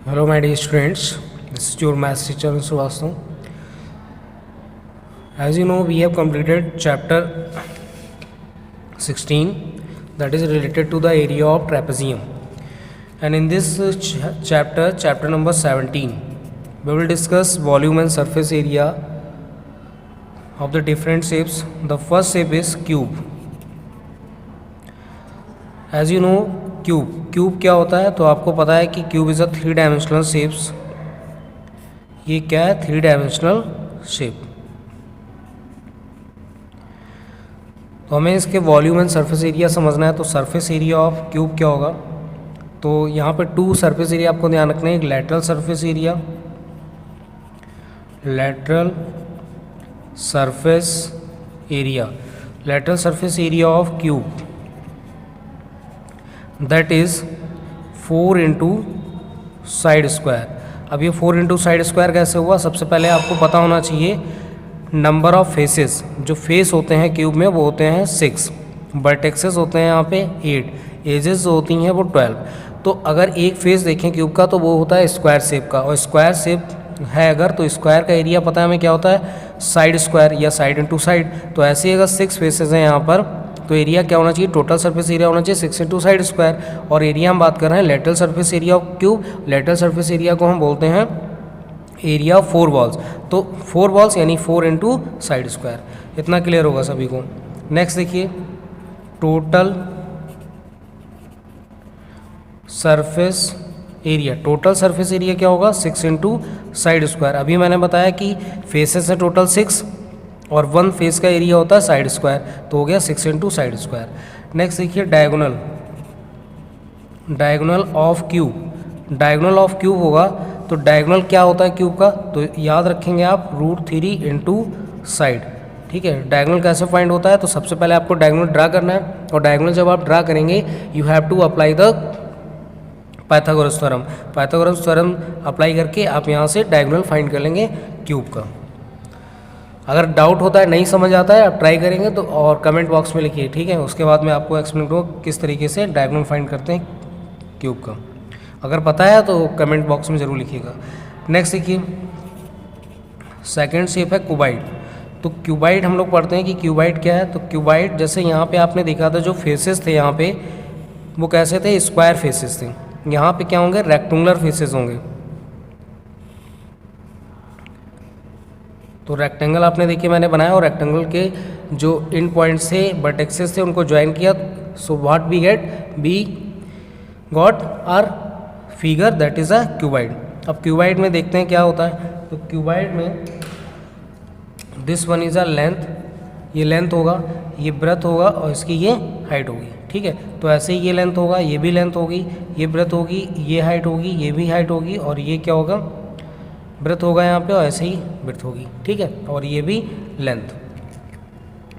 Hello, my dear students. This is your math teacher Srivastav. As you know, we have completed chapter 16, that is related to the area of trapezium. And in this chapter number 17, we will discuss volume and surface area of the different shapes. The first shape is cube. As you know, cube क्या होता है, तो आपको पता है कि cube is a 3 dimensional shapes. ये क्या है? 3 डायमेंशनल शेप. तो हमें इसके वॉल्यूम एंड सरफेस एरिया समझना है. तो सरफेस एरिया ऑफ क्यूब क्या होगा? तो यहाँ पे 2 सरफेस एरिया आपको ध्यान रखना है. एक lateral surface area, lateral surface area of cube, that is 4 into side square. अब ये 4 इंटू साइड स्क्वायर कैसे हुआ? सबसे पहले आपको पता होना चाहिए नंबर ऑफ फेसेस. जो फेस होते हैं क्यूब में वो होते हैं 6, वर्टेक्सेस होते हैं यहाँ पे 8, एजेस जो होती हैं वो 12. तो अगर एक फेस देखें क्यूब का तो वो होता है स्क्वायर शेप का, और स्क्वायर शेप है अगर, तो स्क्वायर का एरिया पता है हमें क्या होता है? साइड स्क्वायर या साइड इंटू साइड. तो ऐसे ही अगर 6 फेसेस हैं यहाँ पर, तो एरिया क्या होना चाहिए? टोटल सरफेस एरिया होना चाहिए 6 इंटू साइड स्क्वायर. और एरिया हम बात कर रहे हैं lateral surface area of cube. Lateral surface area को हम बोलते हैं एरिया ऑफ 4 वॉल्स. तो 4 वॉल्स यानी 4 इंटू साइड स्क्वायर. इतना क्लियर होगा सभी को. नेक्स्ट देखिए, total surface area. Total surface area क्या होगा? 6 इंटू साइड स्क्वायर. अभी मैंने बताया कि फेसेस है टोटल 6 और 1 फेस का एरिया होता है साइड स्क्वायर, तो हो गया 6 इंटू साइड स्क्वायर. नेक्स्ट देखिए, diagonal of cube. Diagonal of cube होगा तो डायगोनल क्या होता है क्यूब का? तो याद रखेंगे आप √3 इंटू साइड. ठीक है, डायगोनल कैसे फाइंड होता है? तो सबसे पहले आपको डायगोनल ड्रा करना है, और डायगोनल जब आप ड्रा करेंगे you have to apply the Pythagoras theorem. Pythagoras theorem apply करके आप यहाँ से डायगोनल फाइंड कर लेंगे क्यूब का. अगर डाउट होता है, नहीं समझ आता है, आप ट्राई करेंगे तो और कमेंट बॉक्स में लिखिए. ठीक है, उसके बाद मैं आपको एक्सप्लेन करूँगा किस तरीके से डायगोनल फाइंड करते हैं क्यूब का. अगर पता है तो कमेंट बॉक्स में ज़रूर लिखिएगा. नेक्स्ट देखिए, सेकंड शेप है क्यूबाइड. तो क्यूबाइड हम लोग पढ़ते हैं कि क्यूबाइड क्या है. तो क्यूबाइड जैसे यहाँ पे आपने देखा था, जो फेसेस थे यहाँ पे वो कैसे थे? स्क्वायर फेसेस थे. यहाँ पे क्या होंगे? रेक्टेंगुलर फेसेस होंगे. तो रेक्टेंगल आपने देखिए मैंने बनाया, और रेक्टेंगल के जो इन पॉइंट से वर्टेक्सेस थे उनको ज्वाइन किया. So what we get? We got are figure that is a cuboid. अब क्यूबाइड में देखते हैं क्या होता है. तो क्यूबाइड में this one is a length, ये लेंथ होगा, ये ब्रेथ होगा, और इसकी ये हाइट होगी. ठीक है, तो ऐसे ही ये लेंथ होगा, ये भी लेंथ होगी, ये ब्रेथ होगी, ये हाइट होगी, ये भी हाइट होगी, और ये क्या होगा? ब्रेथ होगा यहाँ पे, और ऐसे ही ब्रेथ होगी. ठीक है, और ये भी लेंथ.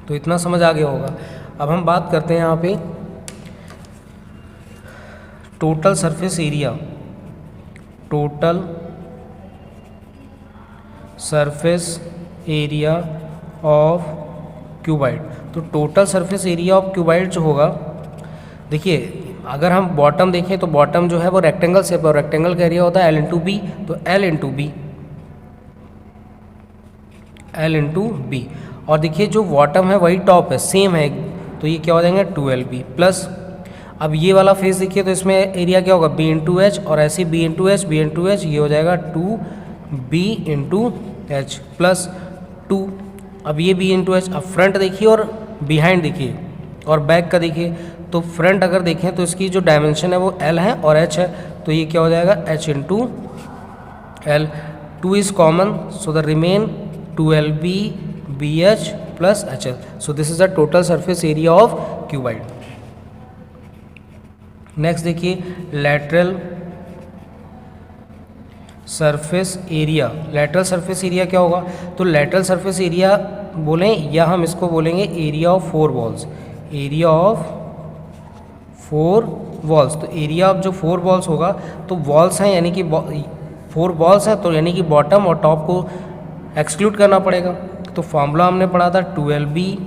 तो इतना समझ आ गया होगा. अब हम बात करते हैं यहाँ पे total surface area. Total surface area of cuboid. तो total surface area of cuboid जो होगा, देखिए अगर हम बॉटम देखें तो बॉटम जो है वो रेक्टेंगल शेप है, और रेक्टेंगल का एरिया होता है L इंटू बी. तो L इंटू बी. और देखिए जो बॉटम है वही टॉप है, सेम है, तो ये क्या हो जाएंगे? 2LB plus. अब ये वाला फेस देखिए तो इसमें एरिया क्या होगा? B इंटू एच, और ऐसे B इंटू एच, ये हो जाएगा 2B इंटू एच प्लस 2. अब ये B इंटू एच. अब फ्रंट देखिए और बिहाइंड देखिए और बैक का देखिए. तो फ्रंट अगर देखें तो इसकी जो डायमेंशन है वो L है और H है, तो ये क्या हो जाएगा? H into L. 2 is common, so the remain 2LB BH plus HL. So this is the total surface area of cuboid. Next देखिए, lateral surface area. Lateral surface area क्या होगा? तो लैटरल सरफेस एरिया बोलें या हम इसको बोलेंगे area of 4 walls. Area of 4 walls. तो एरिया ऑफ जो 4 वॉल्स होगा, तो वॉल्स हैं यानी कि 4 वॉल्स हैं, तो यानी कि बॉटम और टॉप को एक्सक्लूड करना पड़ेगा. तो फॉर्मूला हमने पढ़ा था 2LB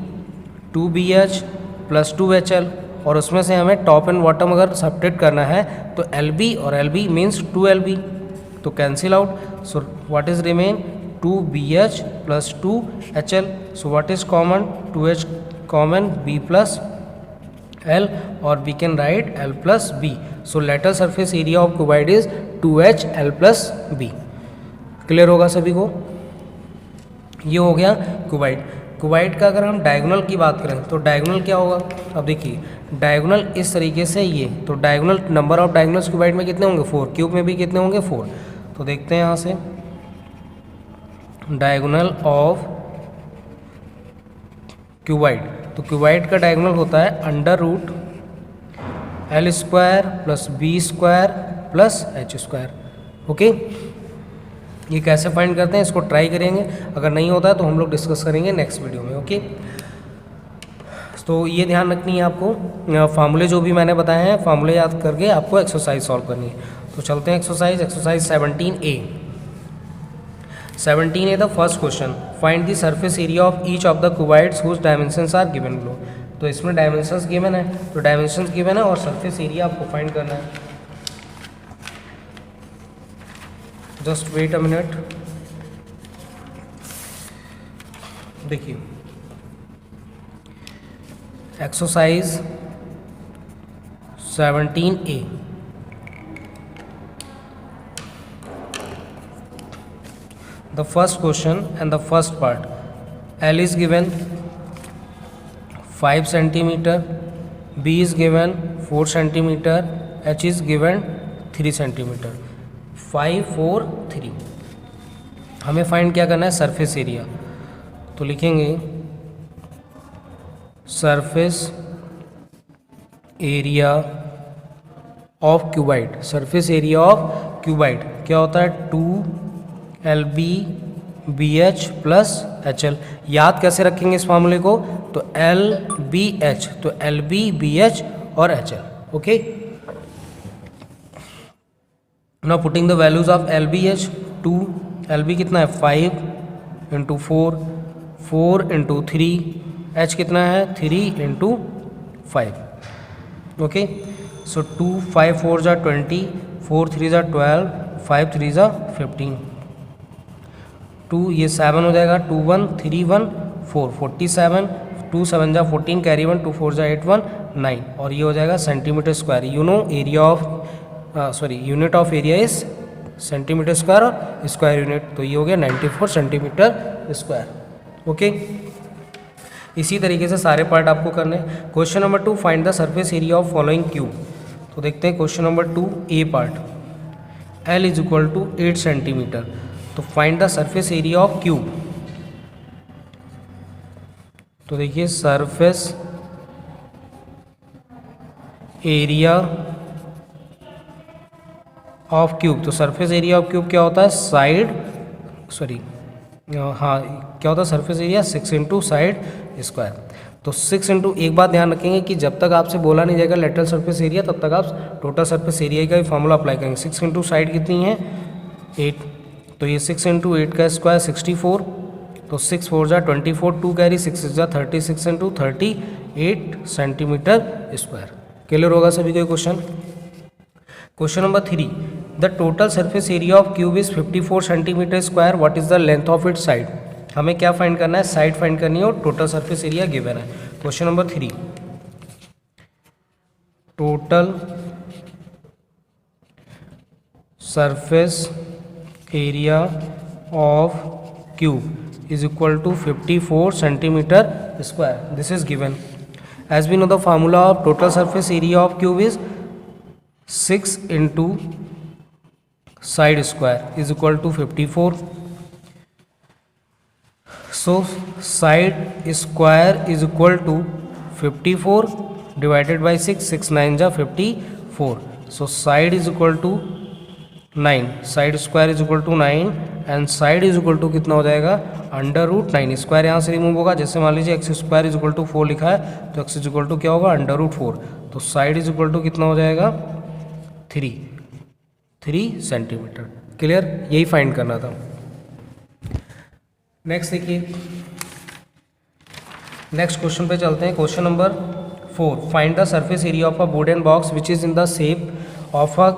2BH प्लस 2HL, और उसमें से हमें टॉप एंड बॉटम अगर सब्ट्रैक्ट करना है तो LB और LB मीन्स 2LB. तो cancel out. So what is remain 2BH plus 2HL. So what is common? 2H common, B plus L, or we can write L plus B. So lateral surface area of cuboid is 2H L plus B. Clear होगा सभी को. ये हो गया cuboid. Cuboid का अगर हम diagonal की बात करें तो डायगोनल क्या होगा. अब देखिए डायगोनल इस तरीके से ये, तो diagonal number of diagonals cuboid में कितने होंगे 4, क्यूब में भी कितने होंगे 4. तो देखते हैं यहाँ से डायगोनल ऑफ क्यूबाइड. तो क्यूबाइड का डायगोनल होता है under root L square plus B square plus H square. Okay, ये कैसे फाइंड करते हैं इसको ट्राई करेंगे. अगर नहीं होता है तो हम लोग डिस्कस करेंगे नेक्स्ट वीडियो में. ओके, तो ये ध्यान रखनी है आपको. फार्मूले जो भी मैंने बताए हैं फार्मूले याद करके आपको एक्सरसाइज सॉल्व करनी है. तो चलते हैं exercise 17A. 17A the first question, find the surface area of each of the cuboids whose dimensions are given below. तो इसमें डायमेंशंस गिवन है, तो डायमेंशंस गिवन है और सरफेस एरिया आपको फाइंड करना है. Just wait a minute. देखिए exercise 17A. The first question and the first part, L is given 5 centimeter, B is given 4 centimeter, H is given 3 centimeter. 5 4 3. हमें find क्या करना है सरफेस एरिया. तो लिखेंगे surface area of cuboid. Surface area of cuboid क्या होता है 2LB BH plus HL. याद कैसे रखेंगे इस फार्मूले को, तो LBH, तो LB BH और HL. Okay, now putting the values of LBH. 2 LB कितना है 5 इंटू 4, 4 इंटू 3, H कितना है 3 इंटू 5. ओके, सो 2 5 4 जा 20, 4 3 जा 12, 5 3 जा 15, 2 ये 7 हो जाएगा, 2 1 3 1 4 47, 2 7 जा 14 कैरी 1, 2 4 जा 8 1 9, और ये हो जाएगा centimetre square. You know area of unit of area is centimetre square और स्क्वायर यूनिट. तो ये हो गया 94 सेंटीमीटर स्क्वायर. ओके, इसी तरीके से सारे पार्ट आपको करने. Question number 2, find the surface area of following cube. तो देखते हैं question number 2 A part. L is equal to 8 centimetre. तो find the surface area of cube. तो देखिए सरफेस एरिया ऑफ क्यूब. तो सरफेस एरिया ऑफ क्यूब क्या होता है साइड, क्या होता है surface area 6 into side square. तो 6 इंटू, एक बात ध्यान रखेंगे कि जब तक आपसे बोला नहीं जाएगा लेटरल सरफेस एरिया तब तक आप टोटल सरफेस एरिया का भी फॉर्मूला अप्लाई करेंगे. 6 इंटू साइड कितनी है 8, तो ये 6 इंटू 8 का स्क्वायर 64, तो 6 4 जा 24, 2 कैरी 6 6 जा 36 इंटू 38 सेंटीमीटर स्क्वायर. क्लियर होगा सभी को question. Question number 3, the total surface area of cube is 54 centimetre square. What is the length of it side. हमें क्या फाइंड करना है साइड फाइंड करनी है और टोटल सरफेस एरिया गिवन है. Question number 3, total surface area of cube is equal to 54 centimetre square. This is given. As we know the formula of total surface area of cube is 6 into side square is equal to 54. So side square is equal to 54 divided by 6, 6 9 जा 54. So side is equal to 9, side square is equal to 9 and side is equal to कितना हो जाएगा under root 9. Square यहाँ से remove होगा. जैसे मान लीजिए x square is equal to 4 लिखा है तो एक्स इज इक्वल टू क्या होगा अंडर रूट 4. तो साइड इज इक्वल टू कितना हो जाएगा 3 सेंटीमीटर. क्लियर, यही फाइंड करना था. नेक्स्ट देखिए, नेक्स्ट क्वेश्चन पे चलते हैं. Question number 4, find the surface area of a wooden box which is in the shape of a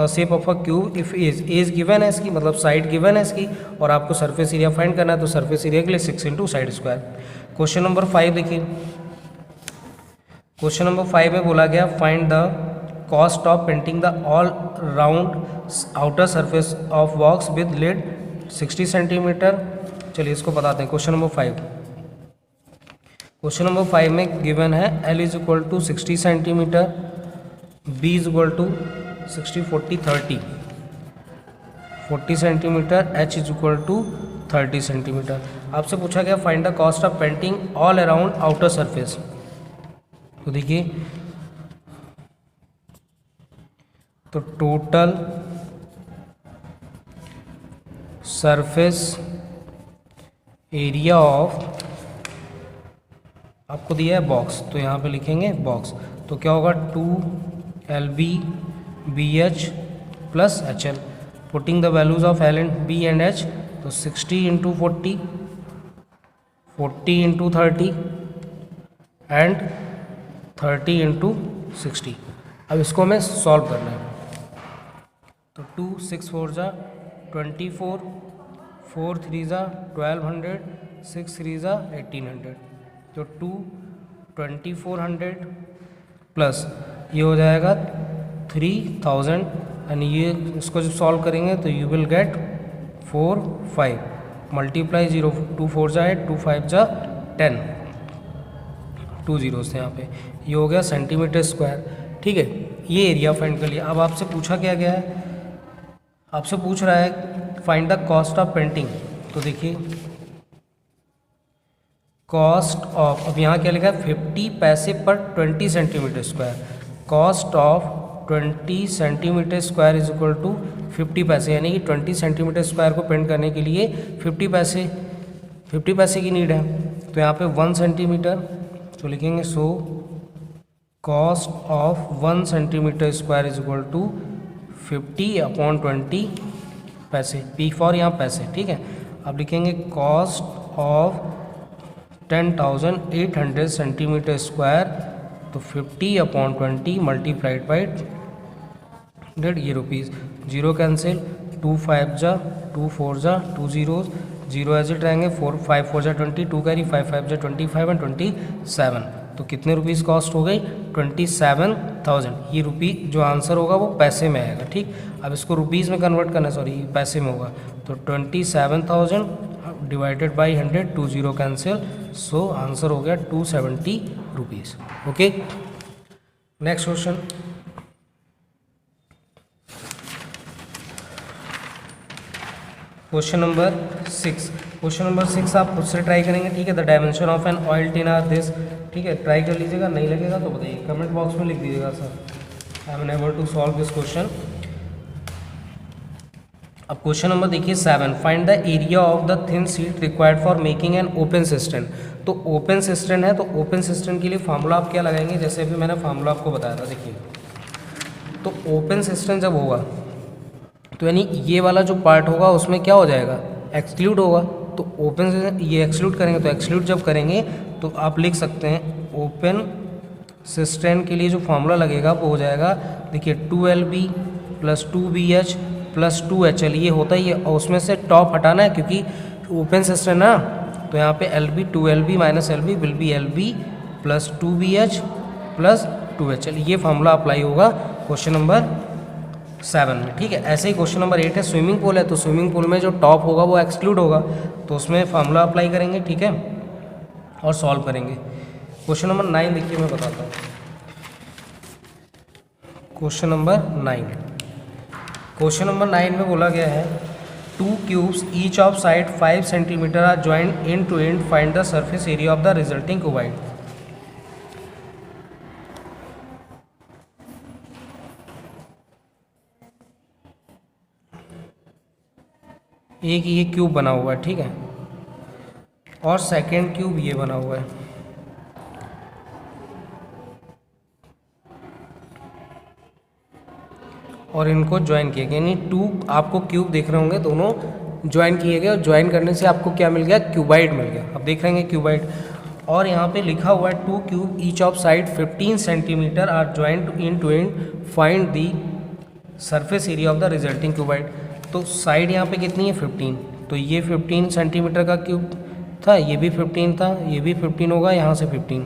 shape of a cube if edge given है इसकी, मतलब साइड गिवन है इसकी, और आपको सरफेस एरिया फाइंड करना है, तो सरफेस एरिया के लिए 6 into side square. Question number 5 देखिए, क्वेश्चन नंबर 5 में बोला गया find the cost of painting the all round outer surface of box with lid 60 centimetre. चलिए इसको बताते हैं। क्वेश्चन नंबर 5, क्वेश्चन नंबर 5 में गिवन है L is equal to 60 centimetre, B is equal to 60 40 30 40 centimetre, H is equal to 30 centimetre. आपसे पूछा गया find the cost of painting all around outer surface. तो देखिए, तो टोटल सरफेस एरिया ऑफ, आपको दिया है बॉक्स, तो यहाँ पे लिखेंगे बॉक्स, तो क्या होगा 2LB BH plus HL। Putting the values of L and B and H, तो 60 इंटू 40 40 इंटू 30 एंड 30 इंटू 60। अब इसको हमें सॉल्व करना है। तो 2 6 4 जा 24, 4 3 जा 1200, 6 3 जा 1800, तो 2 2400 प्लस ये हो जाएगा 3000, एंड ये इसको जब सॉल्व करेंगे तो यू विल गेट 4 5 मल्टीप्लाई 0 2 4 जा 8 2 5 जा 10, 2 जीरोस थे यहाँ पे, ये हो गया सेंटीमीटर स्क्वायर। ठीक है, ये एरिया फाइंड कर लिया। अब आपसे पूछा क्या गया है, आपसे पूछ रहा है find the cost of painting. तो देखिए कॉस्ट ऑफ, अब यहाँ क्या लिखा है 50 पैसे पर 20 centimetre square, cost of 20 centimetre square is equal to 50 पैसे, यानी कि 20 सेंटीमीटर स्क्वायर को पेंट करने के लिए 50 पैसे की नीड है। तो यहाँ पे 1 सेंटीमीटर, तो लिखेंगे so cost of 1 centimetre square is equal to 50/20 पैसे, पी फॉर यहाँ पैसे। ठीक है, अब लिखेंगे कॉस्ट ऑफ 10,800 सेंटीमीटर स्क्वायर, तो 50/20 मल्टीप्लाइड बाई 100 ये रुपीज़, जीरो कैंसिल, 2 5 जा 2 4 जा 2 जीरोज, जीरो एज इट रहेंगे, 4 5 4 जा 20, 2 कैरी 5 5 जा 25 एंड 27, तो कितने रुपीज़ कॉस्ट हो गई 27,000। ये रुपी जो आंसर होगा वो पैसे में आएगा। ठीक, अब इसको रुपीज़ में कन्वर्ट करना, सॉरी पैसे में होगा, तो 27,000 divided by 100, 2 zero cancel, so answer हो गया 270 rupees. Okay, next question, question number 6। Question number 6 आप खुद से ट्राई करेंगे। ठीक है, the dimension of an oil tin are this. ठीक है, ट्राई कर लीजिएगा, नहीं लगेगा तो बताइए, कमेंट बॉक्स में लिख दीजिएगा sir I am unable to solve this question. अब क्वेश्चन नंबर देखिए 7, find the area of the thin sheet required for making an open system. तो ओपन सिस्टम है, तो ओपन सिस्टम के लिए फार्मूला आप क्या लगाएंगे, जैसे अभी मैंने फार्मूला आपको बताया था। देखिए, तो ओपन सिस्टम जब होगा तो यानी ये वाला जो पार्ट होगा उसमें क्या हो जाएगा, एक्सक्लूड होगा। तो ओपन से ये एक्सक्लूड करेंगे, तो एक्सक्लूड जब करेंगे तो आप लिख सकते हैं ओपन सिस्टम के लिए जो फार्मूला लगेगा वो हो जाएगा, देखिए 2LB plus 2BH plus 2HL, ये होता ही है, और उसमें से टॉप हटाना है क्योंकि ओपन सिस्टम ना, तो यहाँ पे LB 2LB minus LB will be LB plus 2BH plus 2HL। ये फार्मूला अप्लाई होगा क्वेश्चन नंबर 7 में। ठीक है, ऐसे ही क्वेश्चन नंबर 8 है, स्विमिंग पूल है, तो स्विमिंग पूल में जो टॉप होगा वो एक्सक्लूड होगा, तो उसमें फार्मूला अप्लाई करेंगे। ठीक है, और सॉल्व करेंगे। क्वेश्चन नंबर 9 देखिए, मैं बताता हूँ। क्वेश्चन नंबर 9, क्वेश्चन नंबर 9 में बोला गया है 2 cubes each of side 5 centimetre are joint end to end, find the surface area of the resulting cuboid. एक ये क्यूब बना हुआ है, ठीक है, और सेकेंड क्यूब ये बना हुआ है। और इनको ज्वाइन किया गया, यानी 2 आपको क्यूब देख रहे होंगे, दोनों ज्वाइन किए गए, और ज्वाइन करने से आपको क्या मिल गया, क्यूबाइड मिल गया। अब देख रहे हैं क्यूबाइड, और यहाँ पे लिखा हुआ है 2 cube each of side 15 centimetre are joint in to end, find the surface area of the resulting cuboid. तो साइड यहाँ पे कितनी है 15, तो ये 15 सेंटीमीटर का क्यूब था, ये भी 15 था, ये भी 15 होगा, यहाँ से 15।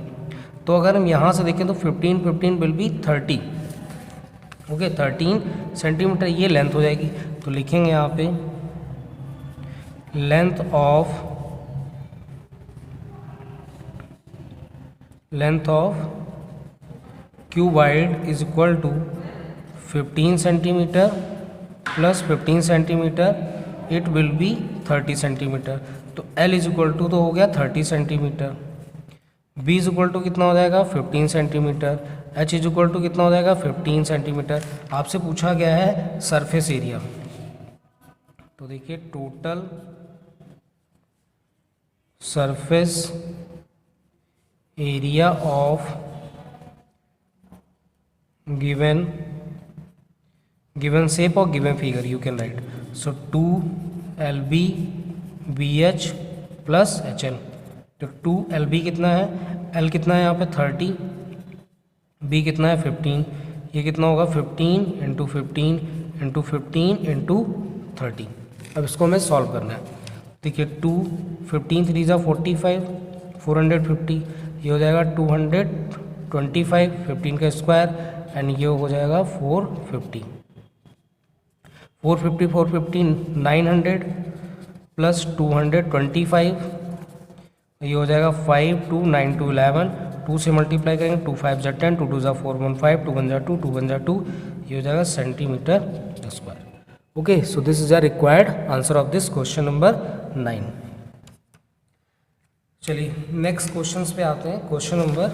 तो अगर हम यहाँ से देखें तो 15 विल बी 30। ओके 13 सेंटीमीटर ये लेंथ हो जाएगी। तो लिखेंगे यहाँ पे length of cuboid is equal to 15 centimetre plus 15 centimetre, it will be 30 centimetre. तो L इज इक्वल टू तो हो गया 30 centimetre, B is equal to कितना हो जाएगा 15 centimetre, H is equal to कितना हो जाएगा 15 सेंटीमीटर। आपसे पूछा गया है सरफेस एरिया, तो देखिए total surface area of given shape और given figure you can write. So 2LB BH plus HL। तो 2LB कितना है, L कितना है यहाँ पे 30, B कितना है 15, ये कितना होगा 15 इंटू 15 इंटू 15 इंटू 30। अब इसको हमें सॉल्व करना है। देखिए 2 15 3 ज़ा 45 450, ये हो जाएगा 225 15 का स्क्वायर एंड ये हो जाएगा 450 900 प्लस 225, ये हो जाएगा 5 2 9 2 11, 2 से मल्टीप्लाई करेंगे 2 5 जा 10, 2 2 जा 4 1 5, 2 1 जा 2, 2 1 जा 2, ये हो जाएगा centimetre square. Okay so this is a required answer of this question number 9। चलिए नेक्स्ट क्वेश्चंस पे आते हैं। क्वेश्चन नंबर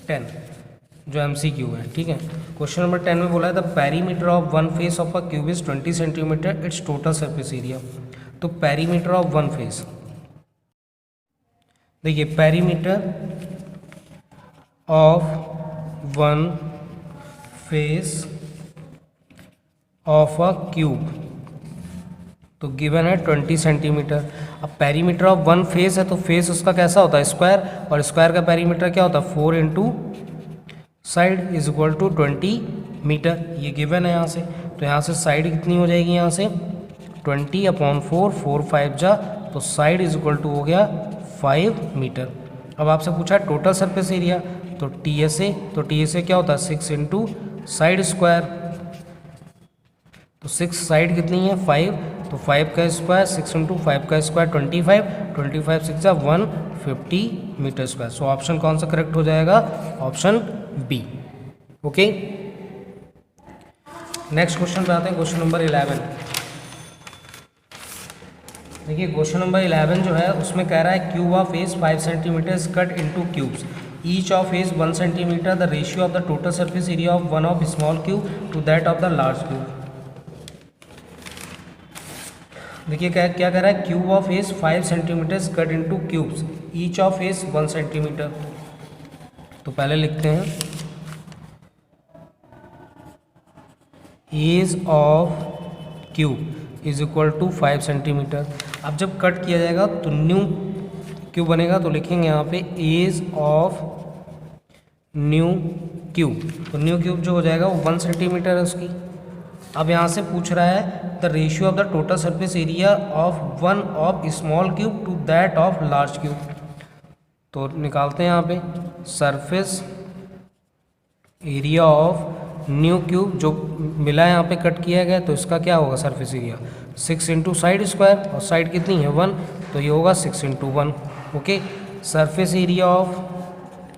10 जो MCQ है, ठीक है। क्वेश्चन नंबर 10 में बोला है the perimeter of one face of a cube is 20 centimetre, it's total surface area. तो पेरीमीटर ऑफ वन फेस, देखिए perimeter of one face of a cube तो गिवन है 20 सेंटीमीटर। अब पेरीमीटर ऑफ वन फेस है तो face उसका कैसा होता है स्क्वायर, और स्क्वायर का पेरीमीटर क्या होता है 4 into side is equal to 20 metre. ये गिवन है यहाँ से, तो यहाँ से साइड कितनी हो जाएगी, यहाँ से 20/4 4 5 जा, तो साइड इज इक्वल टू हो गया 5 मीटर। अब आपसे पूछा टोटल सरफेस एरिया, तो TSA, तो TSA क्या होता है 6 इंटू साइड स्क्वायर, तो 6 साइड कितनी है 5, तो 5 का स्क्वायर 6 इंटू 5 का स्क्वायर 25, 25 6 जा 150 मीटर स्क्वायर। सो ऑप्शन कौन सा करेक्ट हो जाएगा, option B. Okay next question पे आते हैं, क्वेश्चन नंबर 11। देखिए क्वेश्चन नंबर 11 जो है उसमें कह रहा है cube of face 5 centimetre cut into cubes, each of face 1 centimetre, the ratio of the total surface area of one of small cube to that of the large cube. देखिए क्या कह रहा है, cube of face 5 centimetre cut into cubes, each of face 1 centimetre. तो पहले लिखते हैं edge of cube is equal to 5 centimetre. अब जब कट किया जाएगा तो न्यू क्यूब बनेगा, तो लिखेंगे यहाँ पे एज ऑफ न्यू क्यूब। तो न्यू क्यूब जो हो जाएगा वो 1 सेंटीमीटर है उसकी। अब यहाँ से पूछ रहा है the ratio of the total surface area of one of small cube to that of large cube. तो निकालते हैं यहाँ पे surface area of new cube जो मिला है यहाँ पे कट किया गया, तो इसका क्या होगा surface area 6 into side square, और साइड कितनी है 1, तो ये होगा 6 into 1। Okay surface area of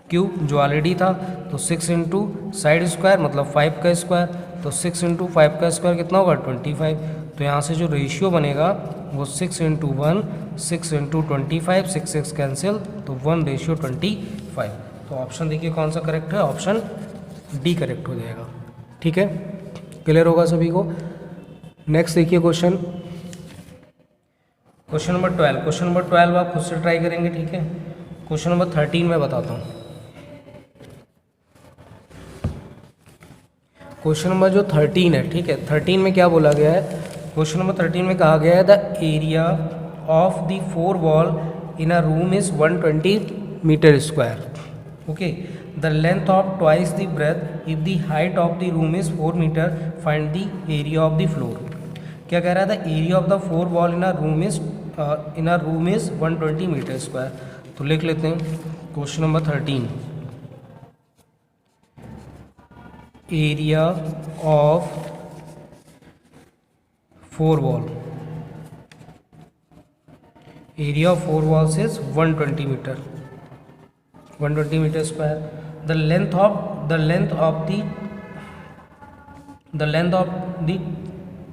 cube जो ऑलरेडी था, तो 6 इंटू साइड स्क्वायर मतलब 5 का स्क्वायर, तो 6 इंटू 5 का स्क्वायर कितना होगा 25। तो यहाँ से जो रेशियो बनेगा वो 6 इंटू 1 6 इंटू 25, 6 6 कैंसिल, तो 1:25। तो ऑप्शन देखिए कौन सा करेक्ट है, ऑप्शन डी करेक्ट हो जाएगा। ठीक है, क्लियर होगा सभी को। नेक्स्ट देखिए क्वेश्चन नंबर 12। क्वेश्चन नंबर 12 आप खुद से ट्राई करेंगे, ठीक है। क्वेश्चन नंबर 13 मैं बताता हूँ। क्वेश्चन नंबर जो 13 है, ठीक है, 13 में क्या बोला गया है, क्वेश्चन नंबर 13 में कहा गया है the area of the 4 wall in a room is 120 metre square. Okay the length of twice the breadth if the height of the room is 4 metre find the area of the floor. क्या कह रहा था, area of the 4 wall in a room is 120 metre square. तो लिख लेते हैं question number 13, area of 4 wall, area of 4 walls is 120 metre, 120 metre square. The length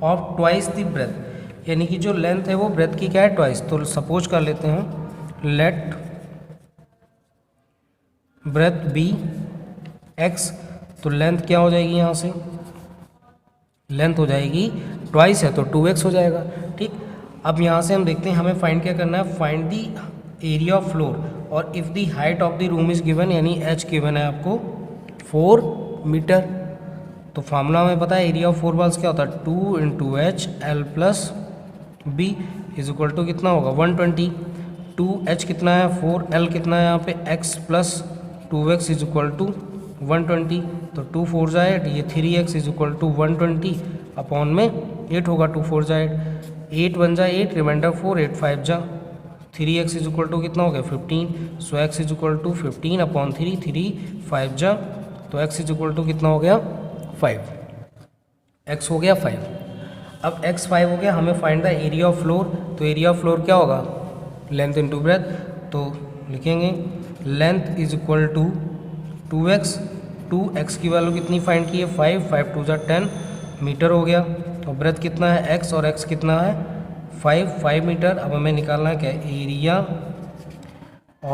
of twice the breadth, यानी कि जो लेंथ है वो ब्रेथ की क्या है, ट्वाइस। तो सपोज कर लेते हैं लेट ब्रेथ बी एक्स, तो लेंथ क्या हो जाएगी, यहाँ से लेंथ हो जाएगी ट्वाइस है तो 2x हो जाएगा। ठीक, अब यहाँ से हम देखते हैं हमें फाइंड क्या करना है, find the area of floor, और if the height of the room is given, यानी h गिवन है आपको 4 मीटर। तो फार्मूला हमें पता है एरिया ऑफ 4 वॉल्स क्या होता है, 2 into H L plus B is equal to कितना होगा 120। 2h कितना है 4, l कितना है यहाँ पे x plus 2x is equal to 120। तो 2 4 जा 8, ये 3x is equal to 120 upon में 8 होगा, 2 4 जा 8 1 जा 8, रिमाइंडर 4, 8 5 जा 3x इज इक्वल टू कितना हो गया 15। So x is equal to 15 upon 3, 3 5 जा, तो x इज इक्वल टू कितना हो गया 5, x हो गया 5। अब x 5 हो गया, हमें find the area of floor. तो एरिया ऑफ फ्लोर क्या होगा, लेंथ इंटू ब्रेथ। तो लिखेंगे length is equal to 2x, 2x की वैल्यू कितनी फाइंड की है 5, 5 2 जा 10 मीटर हो गया। तो ब्रेथ कितना है x, और x कितना है 5 मीटर। अब हमें निकालना है क्या, एरिया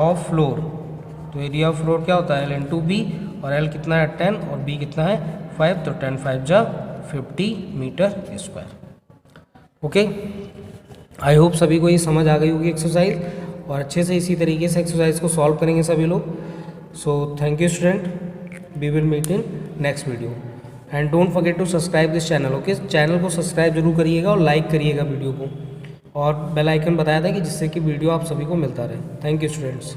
ऑफ फ्लोर। तो एरिया ऑफ फ्लोर क्या होता है, L इंटू बी, और L कितना है 10 और B कितना है 5, तो 10 5 जा 50 metre square. Okay, I hope सभी को ये समझ आ गई होगी एक्सरसाइज, और अच्छे से इसी तरीके से एक्सरसाइज को सॉल्व करेंगे सभी लोग। So thank you student, we will meet in next video, and don't forget to subscribe this channel. Okay, channel को सब्सक्राइब जरूर करिएगा और लाइक करिएगा वीडियो को, और बेल आइकन बताया था कि जिससे कि वीडियो आप सभी को मिलता रहे। Thank you students.